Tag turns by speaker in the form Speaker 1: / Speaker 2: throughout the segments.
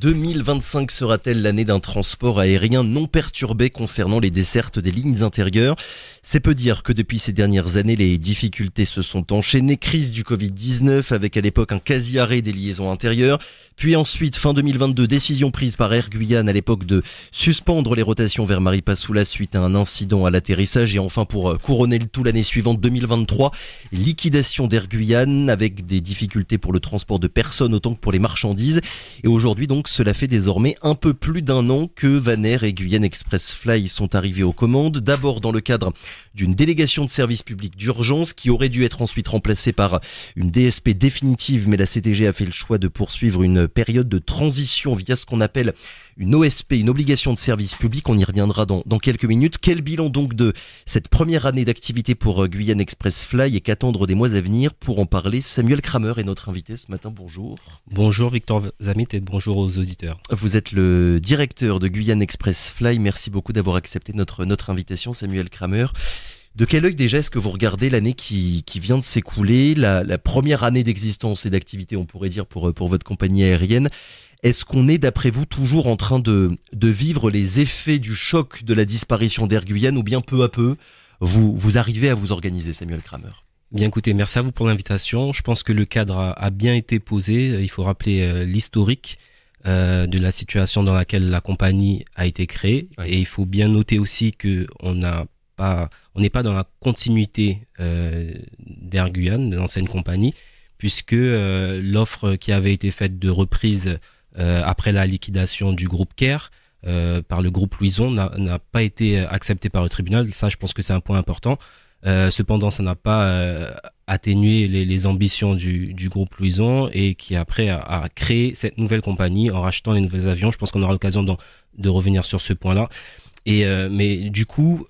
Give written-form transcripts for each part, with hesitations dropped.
Speaker 1: 2025 sera-t-elle l'année d'un transport aérien non perturbé concernant les dessertes des lignes intérieures? C'est peu dire que depuis ces dernières années, les difficultés se sont enchaînées. Crise du Covid-19 avec à l'époque un quasi-arrêt des liaisons intérieures. Puis ensuite, fin 2022, décision prise par Air Guyane à l'époque de suspendre les rotations vers Maripasoula suite à un incident à l'atterrissage. Et enfin, pour couronner le tout l'année suivante, 2023, liquidation d'Air Guyane avec des difficultés pour le transport de personnes autant que pour les marchandises. Et aujourd'hui, donc, cela fait désormais un peu plus d'un an que Vanair et Guyane Express Fly sont arrivés aux commandes. D'abord dans le cadre d'une délégation de service public d'urgence qui aurait dû être ensuite remplacée par une DSP définitive, mais la CTG a fait le choix de poursuivre une période de transition via ce qu'on appelle une OSP, une obligation de service public. On y reviendra dans quelques minutes. Quel bilan donc de cette première année d'activité pour Guyane Express Fly et qu'attendre des mois à venir? Pour en parler, Samuel Kramer est notre invité ce matin. Bonjour.
Speaker 2: Bonjour Victor Zamit et bonjour aux auditeurs.
Speaker 1: Vous êtes le directeur de Guyane Express Fly. Merci beaucoup d'avoir accepté notre invitation, Samuel Kramer. De quel œil déjà est-ce que vous regardez l'année qui vient de s'écouler, la première année d'existence et d'activité, on pourrait dire, pour votre compagnie aérienne? Est-ce qu'on est, d'après vous, toujours en train de vivre les effets du choc de la disparition d'Air Guyane ou bien peu à peu, vous arrivez à vous organiser, Samuel Kramer?
Speaker 2: Bien écoutez, merci à vous pour l'invitation. Je pense que le cadre a bien été posé. Il faut rappeler l'historique de la situation dans laquelle la compagnie a été créée. Oui. Et il faut bien noter aussi qu'on n'est pas dans la continuité d'Air Guyane, de l'ancienne compagnie, puisque l'offre qui avait été faite de reprise après la liquidation du groupe CARE par le groupe Louison n'a pas été acceptée par le tribunal. Ça, je pense que c'est un point important. Cependant, ça n'a pas atténué les ambitions du groupe Louison et qui après a créé cette nouvelle compagnie en rachetant les nouveaux avions. Je pense qu'on aura l'occasion de revenir sur ce point-là. Mais du coup,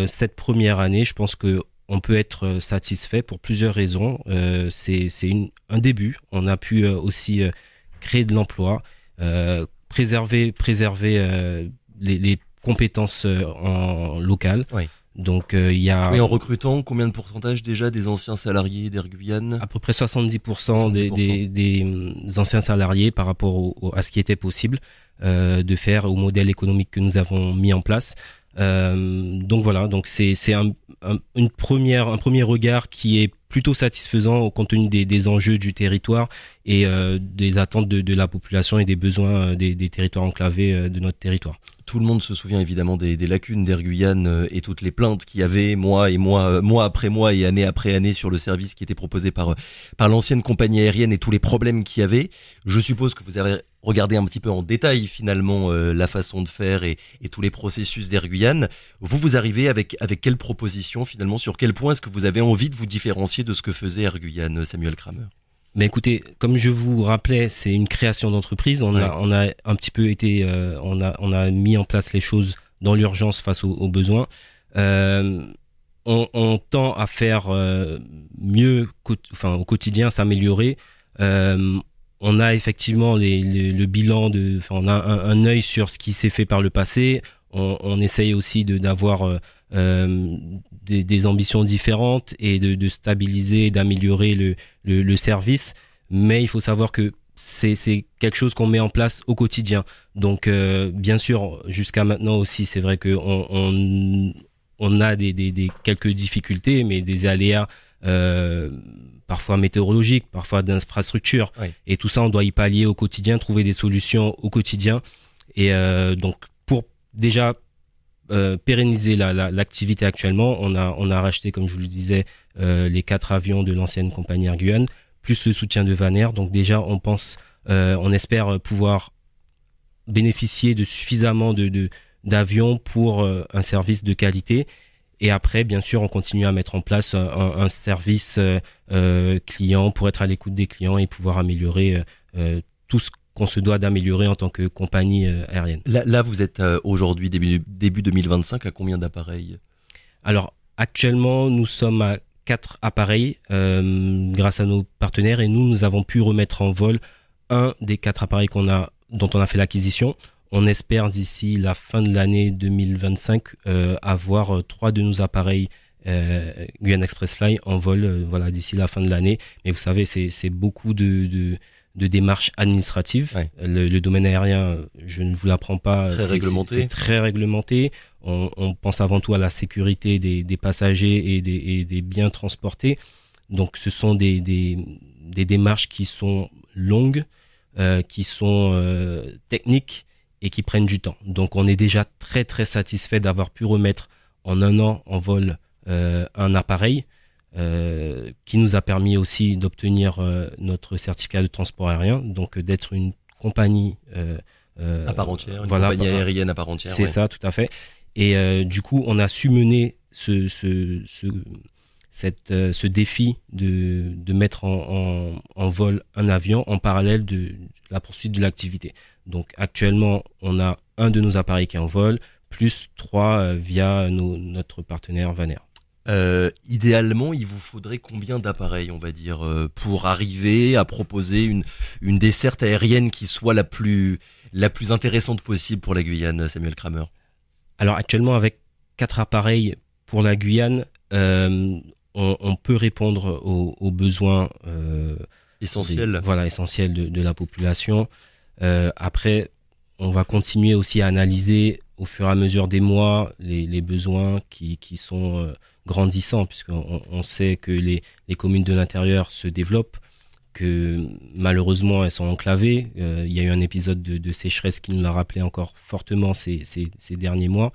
Speaker 2: cette première année, je pense que on peut être satisfait pour plusieurs raisons. C'est un début. On a pu aussi créer de l'emploi, préserver les compétences en local. Oui. Donc il y a...
Speaker 1: Oui, en recrutant, combien de pourcentage déjà des anciens salariés d'Air Guyane?
Speaker 2: À peu près 70% des anciens salariés par rapport à ce qui était possible de faire au modèle économique que nous avons mis en place. Donc voilà, donc c'est un premier regard qui est plutôt satisfaisant compte tenu des enjeux du territoire et des attentes de la population et des besoins des territoires enclavés de notre territoire.
Speaker 1: Tout le monde se souvient évidemment des lacunes d'Air Guyane et toutes les plaintes qu'il y avait mois après mois et année après année sur le service qui était proposé par l'ancienne compagnie aérienne et tous les problèmes qu'il y avait. Je suppose que vous avez regardé un petit peu en détail finalement la façon de faire et tous les processus d'Air Guyane. Vous arrivez avec quelle proposition finalement? Sur quel point est-ce que vous avez envie de vous différencier de ce que faisait Air Guyane, Samuel Kramer?
Speaker 2: Mais écoutez, comme je vous rappelais, c'est une création d'entreprise. On a un petit peu été, on a mis en place les choses dans l'urgence face aux besoins. On tend à faire mieux, au quotidien, s'améliorer. On a effectivement le bilan on a un œil sur ce qui s'est fait par le passé. On essaye aussi d'avoir des ambitions différentes et de stabiliser et d'améliorer le service, mais il faut savoir que c'est quelque chose qu'on met en place au quotidien. Donc bien sûr, jusqu'à maintenant aussi, c'est vrai qu'on a quelques difficultés, mais des aléas parfois météorologiques, parfois d'infrastructures. Oui. Et tout ça, on doit y pallier au quotidien, trouver des solutions au quotidien. Et donc, pour déjà pérenniser l'activité actuellement, on a racheté, comme je vous le disais, les 4 avions de l'ancienne compagnie Air Guyane, plus le soutien de Vanair. Donc déjà, on espère pouvoir bénéficier de suffisamment d'avions pour un service de qualité. Et après, bien sûr, on continue à mettre en place un service client pour être à l'écoute des clients et pouvoir améliorer tout ce qu'on se doit d'améliorer en tant que compagnie aérienne.
Speaker 1: Là vous êtes aujourd'hui, début 2025, à combien d'appareils? Alors,
Speaker 2: actuellement, nous sommes à 4 appareils grâce à nos partenaires et nous avons pu remettre en vol un des 4 appareils dont on a fait l'acquisition. On espère d'ici la fin de l'année 2025 avoir 3 de nos appareils Guyane Express Fly en vol d'ici la fin de l'année. Mais vous savez, c'est beaucoup de de démarches administratives.
Speaker 1: Ouais.
Speaker 2: Le domaine aérien, je ne vous l'apprends pas,
Speaker 1: Très réglementé.
Speaker 2: C'est très réglementé. On pense avant tout à la sécurité des passagers et des biens transportés. Donc ce sont des démarches qui sont longues, qui sont techniques et qui prennent du temps. Donc on est déjà très très satisfait d'avoir pu remettre en 1 an en vol un appareil qui nous a permis aussi d'obtenir notre certificat de transport aérien, donc d'être une compagnie
Speaker 1: à part entière, une
Speaker 2: voilà,
Speaker 1: compagnie aérienne à part entière.
Speaker 2: C'est ça, tout à fait. Et du coup, on a su mener ce défi de mettre en vol un avion en parallèle de la poursuite de l'activité. Donc actuellement, on a un de nos appareils qui est en vol, plus 3 via notre partenaire Vanair.
Speaker 1: Idéalement, il vous faudrait combien d'appareils, on va dire, pour arriver à proposer une desserte aérienne qui soit la plus intéressante possible pour la Guyane, Samuel Kramer?
Speaker 2: Alors actuellement, avec 4 appareils pour la Guyane, on peut répondre aux besoins
Speaker 1: essentiels.
Speaker 2: Essentiels de la population. Après, on va continuer aussi à analyser au fur et à mesure des mois les besoins qui sont grandissants, puisqu'on sait que les communes de l'intérieur se développent, que malheureusement elles sont enclavées. Il y a eu un épisode de sécheresse qui nous l'a rappelé encore fortement ces derniers mois,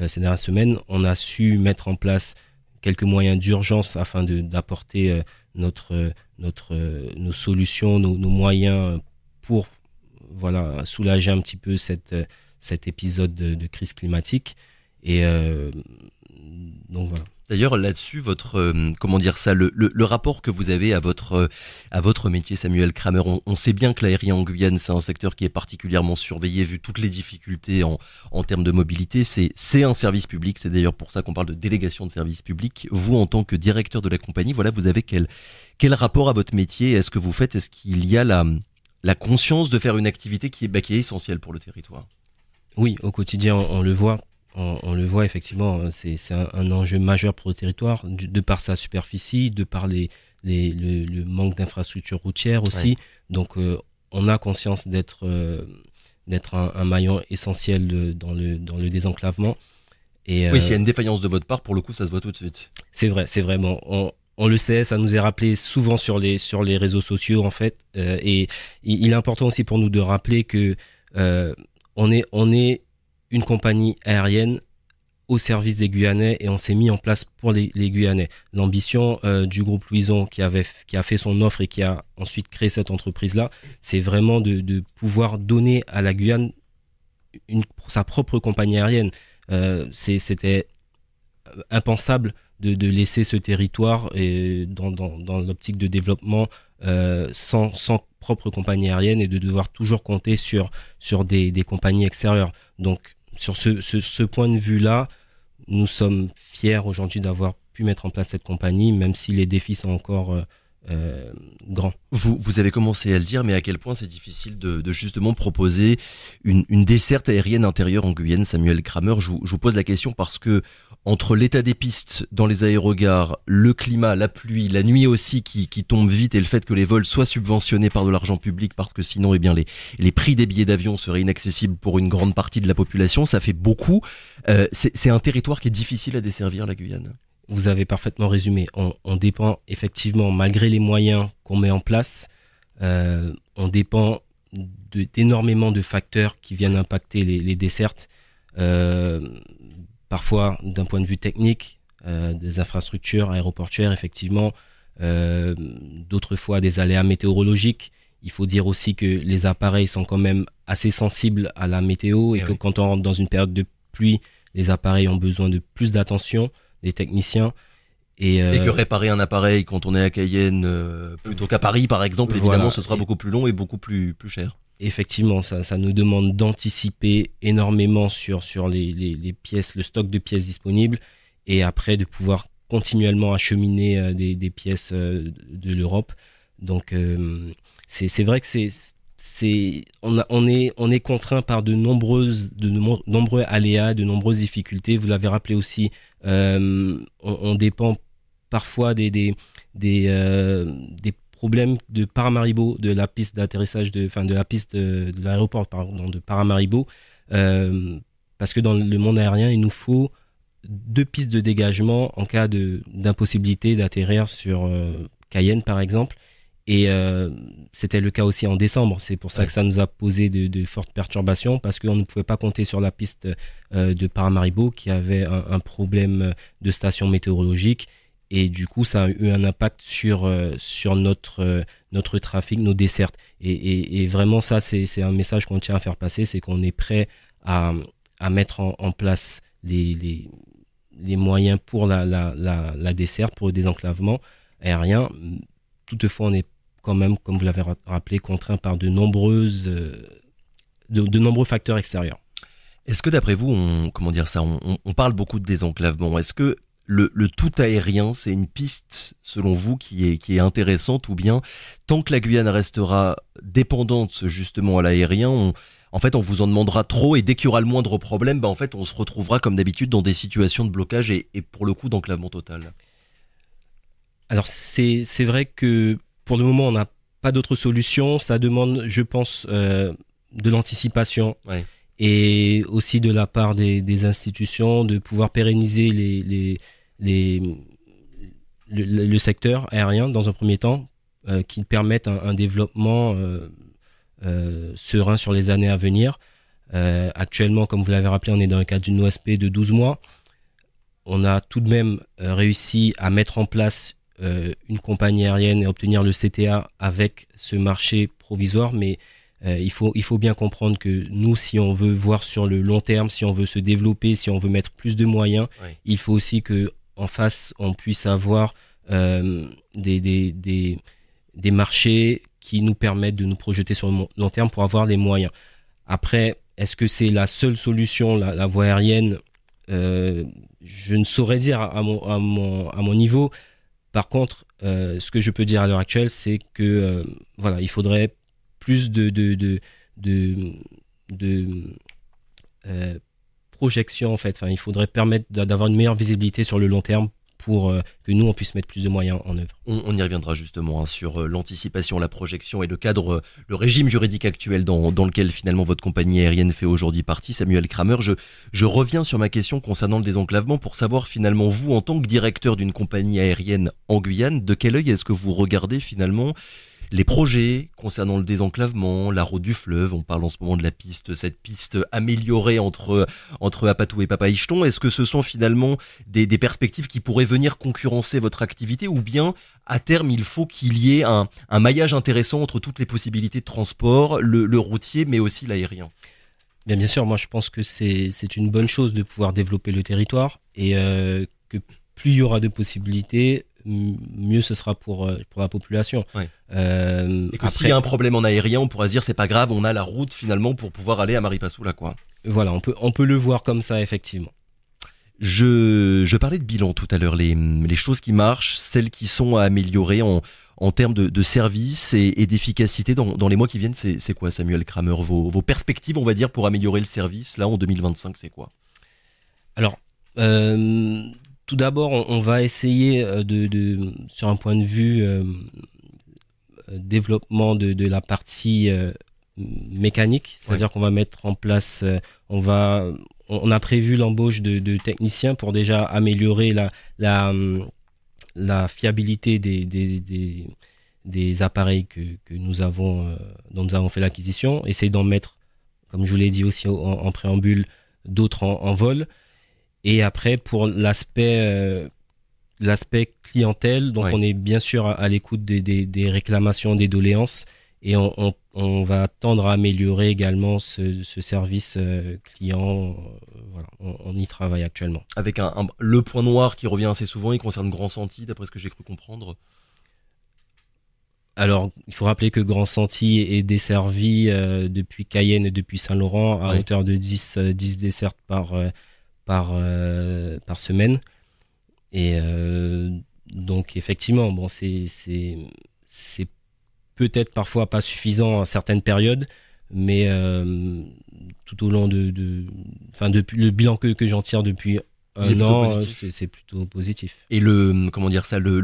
Speaker 2: ces dernières semaines. On a su mettre en place quelques moyens d'urgence afin d'apporter nos solutions, nos moyens pour soulager un petit peu cet épisode de crise climatique. Et donc voilà.
Speaker 1: D'ailleurs, là-dessus, le rapport que vous avez à votre métier, Samuel Kramer, on sait bien que l'aérien en Guyane, c'est un secteur qui est particulièrement surveillé, vu toutes les difficultés en termes de mobilité. C'est un service public. C'est d'ailleurs pour ça qu'on parle de délégation de service public. Vous, en tant que directeur de la compagnie, vous avez quel rapport à votre métier? Est-ce que vous faites, est-ce qu'il y a la conscience de faire une activité qui est essentielle pour le territoire?
Speaker 2: Oui, au quotidien, on le voit. On le voit effectivement, c'est un enjeu majeur pour le territoire, de par sa superficie, de par le manque d'infrastructures routières aussi. Ouais. Donc on a conscience d'être un maillon essentiel dans le désenclavement. Et,
Speaker 1: oui, s'il y a une défaillance de votre part, pour le coup, ça se voit tout de suite.
Speaker 2: C'est vrai. On le sait, ça nous est rappelé souvent sur les réseaux sociaux en fait. Et il est important aussi pour nous de rappeler que on est une compagnie aérienne au service des Guyanais et on s'est mis en place pour les Guyanais. L'ambition du groupe Louison qui a fait son offre et qui a ensuite créé cette entreprise-là, c'est vraiment de pouvoir donner à la Guyane sa propre compagnie aérienne. C'était impensable de laisser ce territoire et dans l'optique de développement sans propre compagnie aérienne et de devoir toujours compter sur des compagnies extérieures. Donc, sur ce point de vue-là, nous sommes fiers aujourd'hui d'avoir pu mettre en place cette compagnie, même si les défis sont encore grands.
Speaker 1: Vous avez commencé à le dire, mais à quel point c'est difficile de justement proposer une desserte aérienne intérieure en Guyane, Samuel Kramer. Je vous pose la question parce que entre l'état des pistes dans les aérogares, le climat, la pluie, la nuit aussi qui tombe vite et le fait que les vols soient subventionnés par de l'argent public parce que sinon les prix des billets d'avion seraient inaccessibles pour une grande partie de la population, ça fait beaucoup. C'est un territoire qui est difficile à desservir, la Guyane.
Speaker 2: Vous avez parfaitement résumé. On dépend effectivement, malgré les moyens qu'on met en place, on dépend d'énormément de facteurs qui viennent impacter les dessertes. Parfois d'un point de vue technique, des infrastructures aéroportuaires, effectivement, d'autres fois des aléas météorologiques. Il faut dire aussi que les appareils sont quand même assez sensibles à la météo et que quand on rentre dans une période de pluie, les appareils ont besoin de plus d'attention des techniciens. Et
Speaker 1: que réparer un appareil quand on est à Cayenne plutôt qu'à Paris, par exemple, évidemment, ce sera beaucoup plus long et beaucoup plus cher.
Speaker 2: Effectivement, ça nous demande d'anticiper énormément sur les pièces, le stock de pièces disponibles et après de pouvoir continuellement acheminer des pièces de l'Europe. Donc c'est vrai que on est contraint par de nombreux aléas, de nombreuses difficultés. Vous l'avez rappelé aussi, on dépend parfois des problème de Paramaribo, de la piste d'atterrissage, de la piste de l'aéroport pardon, de Paramaribo, parce que dans le monde aérien, il nous faut 2 pistes de dégagement en cas d'impossibilité d'atterrir sur Cayenne, par exemple. Et c'était le cas aussi en décembre. C'est pour ça que ça nous a posé de fortes perturbations, parce qu'on ne pouvait pas compter sur la piste de Paramaribo qui avait un problème de station météorologique. Et du coup, ça a eu un impact sur notre trafic, nos dessertes. Et vraiment, ça, c'est un message qu'on tient à faire passer, c'est qu'on est prêt à mettre en place les moyens pour la desserte, pour le désenclavement aérien. Toutefois, on est quand même, comme vous l'avez rappelé, contraint par de nombreux facteurs extérieurs.
Speaker 1: Est-ce que d'après vous, on parle beaucoup de désenclavement. Est-ce que le tout aérien, c'est une piste, selon vous, qui est intéressante, ou bien tant que la Guyane restera dépendante justement à l'aérien, on vous en demandera trop, et dès qu'il y aura le moindre problème, on se retrouvera comme d'habitude dans des situations de blocage et pour le coup d'enclavement total?
Speaker 2: Alors c'est vrai que pour le moment on n'a pas d'autre solution. Ça demande, je pense, de l'anticipation, et aussi de la part des institutions de pouvoir pérenniser le secteur aérien dans un premier temps, qui permettent un développement serein sur les années à venir. Actuellement, comme vous l'avez rappelé, on est dans le cadre d'une OSP de 12 mois. On a tout de même réussi à mettre en place une compagnie aérienne et obtenir le CTA avec ce marché provisoire, mais il faut bien comprendre que nous, si on veut voir sur le long terme, si on veut se développer, si on veut mettre plus de moyens, il faut aussi qu'en face, on puisse avoir des marchés qui nous permettent de nous projeter sur le long terme pour avoir les moyens. Après, est-ce que c'est la seule solution, la voie aérienne? Je ne saurais dire à mon niveau. Par contre, ce que je peux dire à l'heure actuelle, c'est que il faudrait plus de projection en fait. Enfin, il faudrait permettre d'avoir une meilleure visibilité sur le long terme pour que nous on puisse mettre plus de moyens en œuvre.
Speaker 1: On y reviendra justement sur l'anticipation, la projection et le cadre, le régime juridique actuel dans lequel finalement votre compagnie aérienne fait aujourd'hui partie. Samuel Kramer, je reviens sur ma question concernant le désenclavement pour savoir finalement vous, en tant que directeur d'une compagnie aérienne en Guyane, de quel œil est-ce que vous regardez finalement les projets concernant le désenclavement, la route du fleuve? On parle en ce moment de cette piste améliorée entre Apatou et Papaichton. Est-ce que ce sont finalement des perspectives qui pourraient venir concurrencer votre activité, ou bien à terme il faut qu'il y ait un maillage intéressant entre toutes les possibilités de transport, le routier mais aussi l'aérien?
Speaker 2: Bien sûr, moi je pense que c'est une bonne chose de pouvoir développer le territoire, et que plus il y aura de possibilités, mieux ce sera pour la population.
Speaker 1: Et que s'il y a un problème en aérien, on pourra se dire c'est pas grave, on a la route finalement pour pouvoir aller à Maripasoula, quoi.
Speaker 2: Voilà, on peut le voir comme ça, effectivement.
Speaker 1: Je parlais de bilan tout à l'heure, les choses qui marchent, celles qui sont à améliorer en termes de service et d'efficacité dans les mois qui viennent, c'est quoi, Samuel Kramer, vos perspectives, on va dire, pour améliorer le service là en 2025, c'est quoi?
Speaker 2: Alors, tout d'abord, on va essayer sur un point de vue développement de la partie mécanique, c'est-à-dire qu'on va mettre en place, on a prévu l'embauche de techniciens pour déjà améliorer la fiabilité des appareils que nous avons, dont nous avons fait l'acquisition, essayer d'en mettre, comme je vous l'ai dit aussi en préambule, d'autres en vol. Et après, pour l'aspect clientèle, donc on est bien sûr à l'écoute des réclamations, des doléances, et on va tendre à améliorer également ce service client. Voilà, on y travaille actuellement.
Speaker 1: Avec le point noir qui revient assez souvent, il concerne Grand Santi, d'après ce que j'ai cru comprendre.
Speaker 2: Alors, il faut rappeler que Grand Santi est desservi depuis Cayenne et depuis Saint-Laurent à hauteur de 10 dessertes par semaine, et donc effectivement c'est peut-être parfois pas suffisant à certaines périodes, mais tout au long depuis le bilan que j'en tire depuis un an, c'est plutôt positif.
Speaker 1: Et le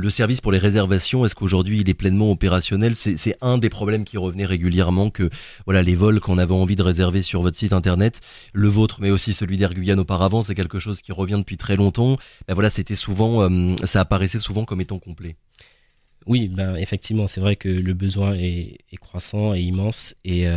Speaker 1: service pour les réservations, est-ce qu'aujourd'hui il est pleinement opérationnel? C'est un des problèmes qui revenait régulièrement, que voilà, les vols qu'on avait envie de réserver sur votre site internet, le vôtre mais aussi celui d'Air Guyane auparavant, c'est quelque chose qui revient depuis très longtemps. Ben voilà, c'était souvent, ça apparaissait souvent comme étant complet.
Speaker 2: Oui, ben effectivement, c'est vrai que le besoin est croissant et immense, et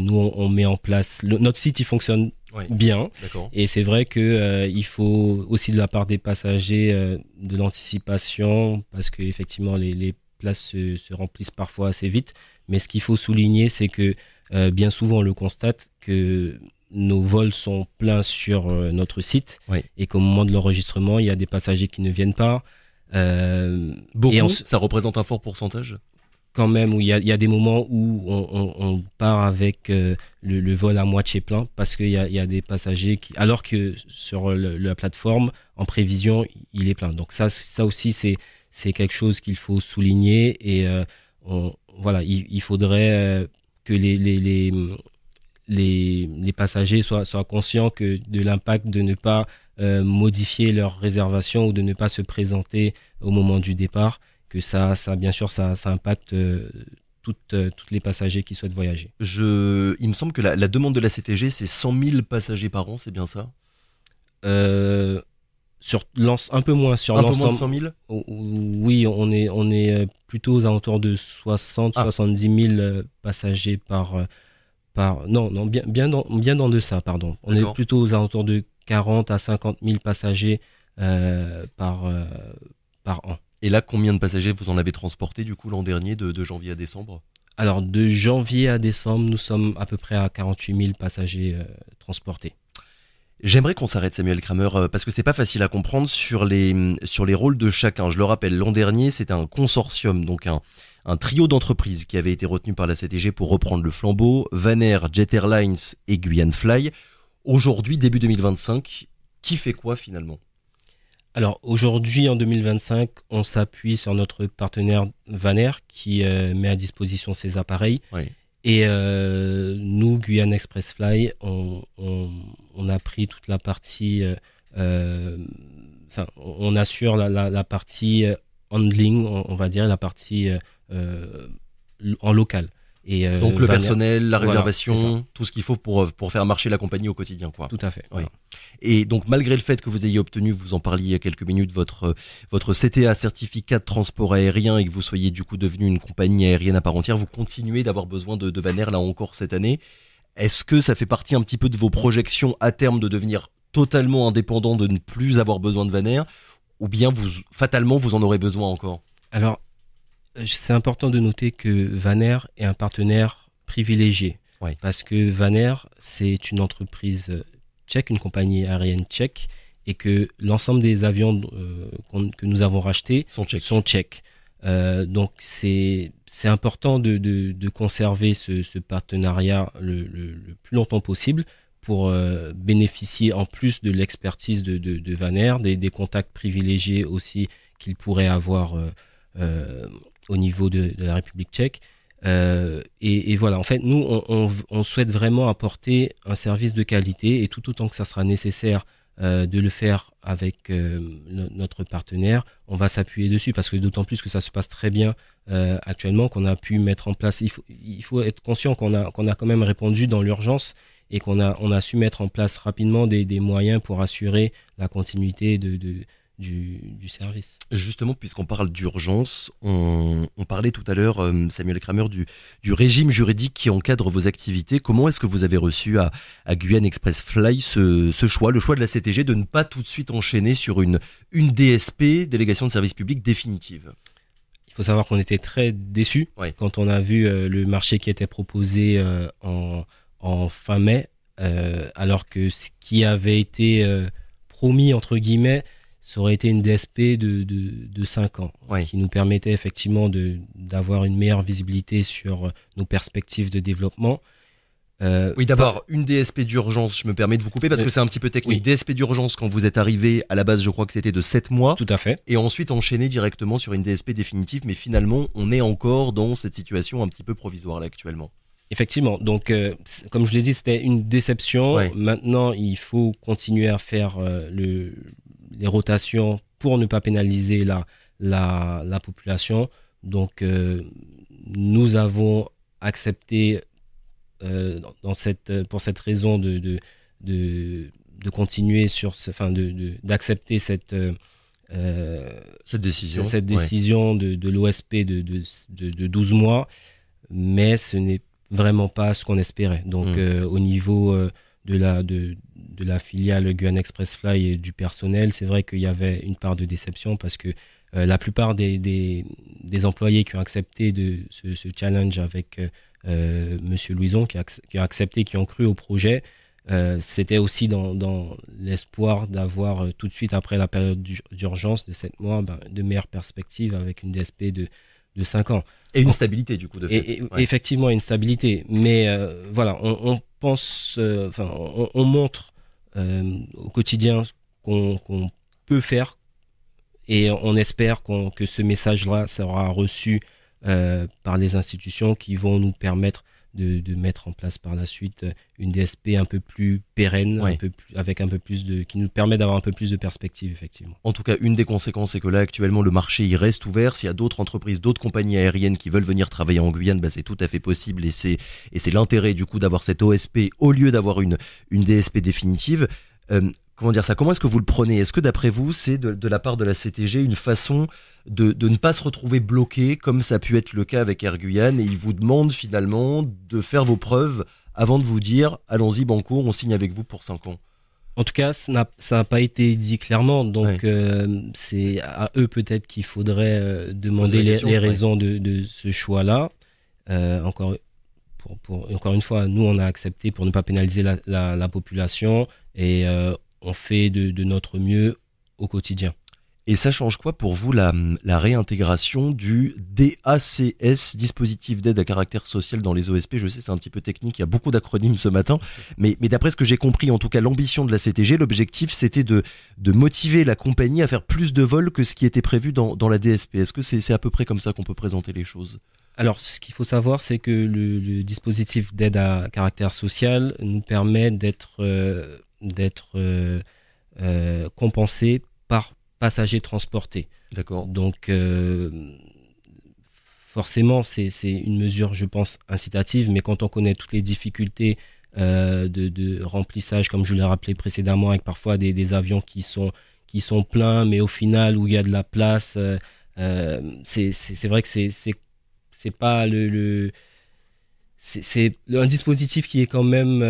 Speaker 2: nous on met en place notre site, il fonctionne bien, et c'est vrai que il faut aussi de la part des passagers de l'anticipation, parce que effectivement les places se remplissent parfois assez vite. Mais ce qu'il faut souligner, c'est que bien souvent on le constate que nos vols sont pleins sur notre site, et qu'au moment de l'enregistrement, il y a des passagers qui ne viennent pas.
Speaker 1: Beaucoup, ça représente un fort pourcentage
Speaker 2: quand même, où il y a des moments où on part avec le vol à moitié plein, parce qu'il y a des passagers alors que sur la plateforme, en prévision, il est plein. Donc ça aussi, c'est quelque chose qu'il faut souligner, et voilà, il faudrait que les passagers soient conscients de l'impact de ne pas modifier leur réservation ou de ne pas se présenter au moment du départ, que ça bien sûr ça impacte toutes les passagers qui souhaitent voyager.
Speaker 1: Il me semble que la demande de la CTG, c'est 100 000 passagers par an, c'est bien ça?
Speaker 2: Un peu moins sur l'ensemble.
Speaker 1: Un peu moins de 100 000?
Speaker 2: Oui, on est plutôt aux alentours de 70 000 passagers non, bien dans de ça, pardon. On est plutôt aux alentours de 40 à 50 000 passagers par an.
Speaker 1: Et là, combien de passagers vous en avez transporté du coup l'an dernier, de janvier à décembre?
Speaker 2: Alors, de janvier à décembre, nous sommes à peu près à 48 000 passagers transportés.
Speaker 1: J'aimerais qu'on s'arrête, Samuel Kramer, parce que c'est pas facile à comprendre sur les rôles de chacun. Je le rappelle, l'an dernier, c'était un consortium, donc un trio d'entreprises qui avait été retenu par la CTG pour reprendre le flambeau: Vanair, Jet Airlines et Guyane Fly. Aujourd'hui, début 2025, qui fait quoi finalement?
Speaker 2: Alors aujourd'hui, en 2025, on s'appuie sur notre partenaire Vanair qui met à disposition ses appareils. Et nous, Guyane Express Fly, on a pris toute la partie, on assure la partie handling, on va dire, la partie en local. Et
Speaker 1: donc le personnel, la réservation, tout ce qu'il faut pour faire marcher la compagnie au quotidien, quoi.
Speaker 2: Tout à fait.
Speaker 1: Oui. Et donc malgré le fait que vous ayez obtenu, vous en parliez il y a quelques minutes, votre CTA, certificat de transport aérien, et que vous soyez du coup devenu une compagnie aérienne à part entière, vous continuez d'avoir besoin de Vanair là encore cette année. Est-ce que ça fait partie un petit peu de vos projections à terme de devenir totalement indépendant, de ne plus avoir besoin de Vanair, ou bien fatalement vous en aurez besoin encore?
Speaker 2: Alors, c'est important de noter que Vanair est un partenaire privilégié, parce que Vanair, c'est une entreprise tchèque, une compagnie aérienne tchèque, et que l'ensemble des avions que nous avons rachetés sont tchèques. Donc c'est important de conserver ce partenariat le plus longtemps possible, pour bénéficier en plus de l'expertise de Vanair, des contacts privilégiés aussi qu'il pourrait avoir au niveau de la République tchèque. Et voilà, en fait, nous, on souhaite vraiment apporter un service de qualité, et tout autant que ça sera nécessaire de le faire avec notre partenaire, on va s'appuyer dessus, parce que d'autant plus que ça se passe très bien actuellement, qu'on a pu mettre en place. Il faut être conscient qu'on a quand même répondu dans l'urgence, et qu'on a su mettre en place rapidement des moyens pour assurer la continuité du service.
Speaker 1: Justement, puisqu'on parle d'urgence, on parlait tout à l'heure, Samuel Kramer, du régime juridique qui encadre vos activités. Comment est-ce que vous avez reçu à Guyane Express Fly le choix de la CTG de ne pas tout de suite enchaîner sur une DSP, délégation de service public définitive?
Speaker 2: Il faut savoir qu'on était très déçus quand on a vu le marché qui était proposé en fin mai, alors que ce qui avait été promis, entre guillemets, ça aurait été une DSP de 5 ans, qui nous permettait effectivement d'avoir une meilleure visibilité sur nos perspectives de développement.
Speaker 1: D'avoir une DSP d'urgence, je me permets de vous couper parce que c'est un petit peu technique. DSP d'urgence, quand vous êtes arrivé, à la base je crois que c'était de 7 mois.
Speaker 2: Tout à fait.
Speaker 1: Et ensuite enchaîner directement sur une DSP définitive, mais finalement on est encore dans cette situation un petit peu provisoire là actuellement.
Speaker 2: Effectivement. Donc, comme je l'ai dit, c'était une déception.
Speaker 1: Ouais.
Speaker 2: Maintenant, il faut continuer à faire les rotations pour ne pas pénaliser la population. Donc, nous avons accepté pour cette raison de continuer d'accepter cette décision de l'OSP de 12 mois, mais ce n'est vraiment pas ce qu'on espérait. Donc au niveau de la filiale Guyane Express Fly et du personnel, c'est vrai qu'il y avait une part de déception parce que la plupart des employés qui ont accepté ce challenge avec Monsieur Louison, qui a accepté, qui ont cru au projet, c'était aussi dans l'espoir d'avoir tout de suite après la période d'urgence de 7 mois, de meilleures perspectives avec une DSP de 5 ans.
Speaker 1: Et une stabilité du coup de fait.
Speaker 2: Ouais. Effectivement, une stabilité. Mais voilà, on pense, on montre au quotidien qu'on peut faire et on espère que ce message-là sera reçu par les institutions qui vont nous permettre de mettre en place par la suite une DSP un peu plus pérenne, qui nous permet d'avoir un peu plus de perspective, effectivement.
Speaker 1: En tout cas, une des conséquences, c'est que là, actuellement, le marché, il reste ouvert. S'il y a d'autres entreprises, d'autres compagnies aériennes qui veulent venir travailler en Guyane, c'est tout à fait possible et c'est l'intérêt, du coup, d'avoir cette OSP au lieu d'avoir une DSP définitive. Comment dire ça? Comment est-ce que vous le prenez? Est-ce que d'après vous, c'est de la part de la CTG une façon de ne pas se retrouver bloqué comme ça a pu être le cas avec Air Guyane et ils vous demandent finalement de faire vos preuves avant de vous dire allons-y banco, on signe avec vous pour 5 ans?
Speaker 2: En tout cas, ça n'a pas été dit clairement, donc c'est à eux peut-être qu'il faudrait demander les raisons de ce choix-là. Encore une fois, nous on a accepté pour ne pas pénaliser la population et on fait de notre mieux au quotidien.
Speaker 1: Et ça change quoi pour vous la réintégration du DACS, dispositif d'aide à caractère social dans les OSP? Je sais, c'est un petit peu technique, il y a beaucoup d'acronymes ce matin, mais d'après ce que j'ai compris, en tout cas l'ambition de la CTG, l'objectif c'était de motiver la compagnie à faire plus de vols que ce qui était prévu dans la DSP. Est-ce que c'est à peu près comme ça qu'on peut présenter les choses?
Speaker 2: Alors, ce qu'il faut savoir, c'est que le dispositif d'aide à caractère social nous permet d'être compensé par passagers transportés.
Speaker 1: D'accord.
Speaker 2: Donc, forcément, c'est une mesure, je pense, incitative, mais quand on connaît toutes les difficultés de remplissage, comme je l'ai rappelé précédemment, avec parfois des avions qui sont pleins, mais au final, où il y a de la place, c'est vrai que c'est pas c'est un dispositif qui est quand même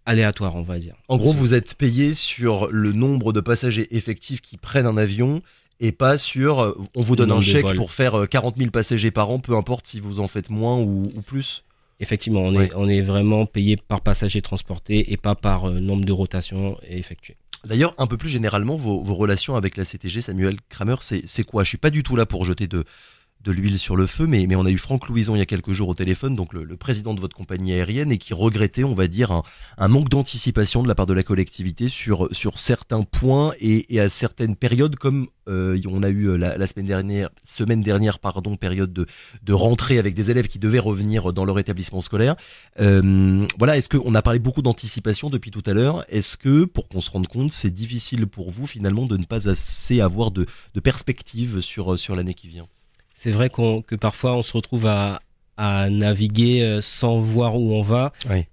Speaker 2: aléatoire, on va dire.
Speaker 1: En gros, vous êtes payé sur le nombre de passagers effectifs qui prennent un avion et pas sur on vous donne un chèque pour faire 40 000 passagers par an, peu importe si vous en faites moins ou plus.
Speaker 2: Effectivement, on est vraiment payé par passager transporté et pas par nombre de rotations effectuées.
Speaker 1: D'ailleurs, un peu plus généralement, vos relations avec la CTG, Samuel Kramer, c'est quoi? Je suis pas du tout là pour jeter de l'huile sur le feu, mais on a eu Franck Louison il y a quelques jours au téléphone, donc le président de votre compagnie aérienne, et qui regrettait, on va dire, un manque d'anticipation de la part de la collectivité sur certains points et à certaines périodes, comme on a eu la semaine dernière, période de rentrée avec des élèves qui devaient revenir dans leur établissement scolaire. Voilà, est-ce qu'on a parlé beaucoup d'anticipation depuis tout à l'heure? Est-ce que, pour qu'on se rende compte, c'est difficile pour vous finalement de ne pas assez avoir de perspective sur l'année qui vient?
Speaker 2: C'est vrai que parfois on se retrouve à naviguer sans voir où on va.
Speaker 1: Oui.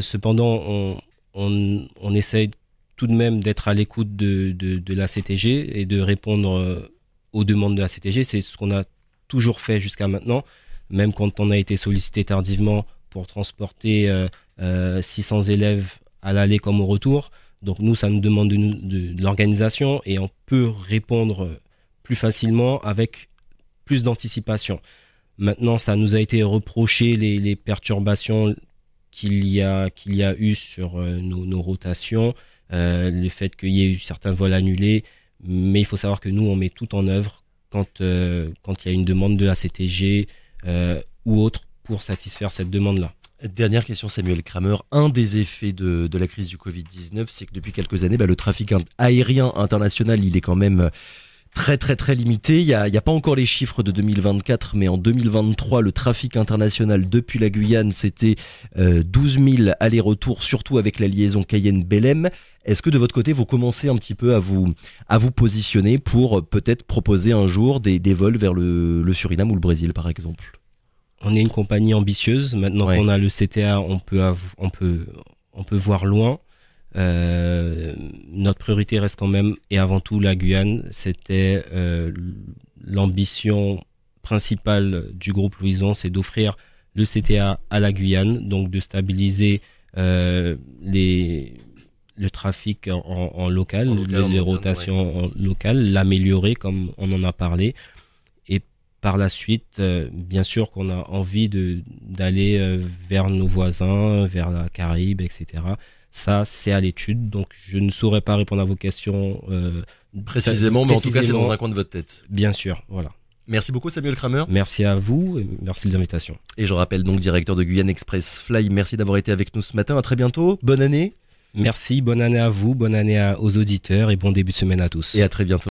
Speaker 2: Cependant, on essaye tout de même d'être à l'écoute de la CTG et de répondre aux demandes de la CTG. C'est ce qu'on a toujours fait jusqu'à maintenant, même quand on a été sollicité tardivement pour transporter 600 élèves à l'aller comme au retour. Donc nous, ça nous demande de l'organisation et on peut répondre plus facilement avec plus d'anticipation. Maintenant, ça nous a été reproché les perturbations qu'il y a eu sur nos rotations, le fait qu'il y ait eu certains vols annulés, mais il faut savoir que nous, on met tout en œuvre quand il y a une demande de la CTG ou autre pour satisfaire cette demande-là.
Speaker 1: Dernière question, Samuel Kramer. Un des effets de la crise du Covid-19, c'est que depuis quelques années, le trafic aérien international, il est quand même très très très limité. Il y a pas encore les chiffres de 2024, mais en 2023, le trafic international depuis la Guyane, c'était 12 000 allers-retours, surtout avec la liaison Cayenne-Belém. Est-ce que de votre côté, vous commencez un petit peu à vous positionner pour peut-être proposer un jour des vols vers le Suriname ou le Brésil, par exemple?
Speaker 2: On est une compagnie ambitieuse. Maintenant qu'on a le CTA, on peut voir loin. Notre priorité reste quand même et avant tout la Guyane. C'était l'ambition principale du groupe Louison, c'est d'offrir le CTA à la Guyane, donc de stabiliser le trafic en local, les rotations locales, l'améliorer comme on en a parlé. Et par la suite, bien sûr qu'on a envie d'aller vers nos voisins, vers la Caraïbe, etc. Ça, c'est à l'étude, donc je ne saurais pas répondre à vos questions
Speaker 1: précisément, mais en tout cas, c'est dans un coin de votre tête.
Speaker 2: Bien sûr, voilà.
Speaker 1: Merci beaucoup Samuel Kramer.
Speaker 2: Merci à vous et merci de l'invitation.
Speaker 1: Et je rappelle donc directeur de Guyane Express Fly, merci d'avoir été avec nous ce matin, à très bientôt, bonne année.
Speaker 2: Merci, bonne année à vous, bonne année aux auditeurs et bon début de semaine à tous.
Speaker 1: Et à très bientôt.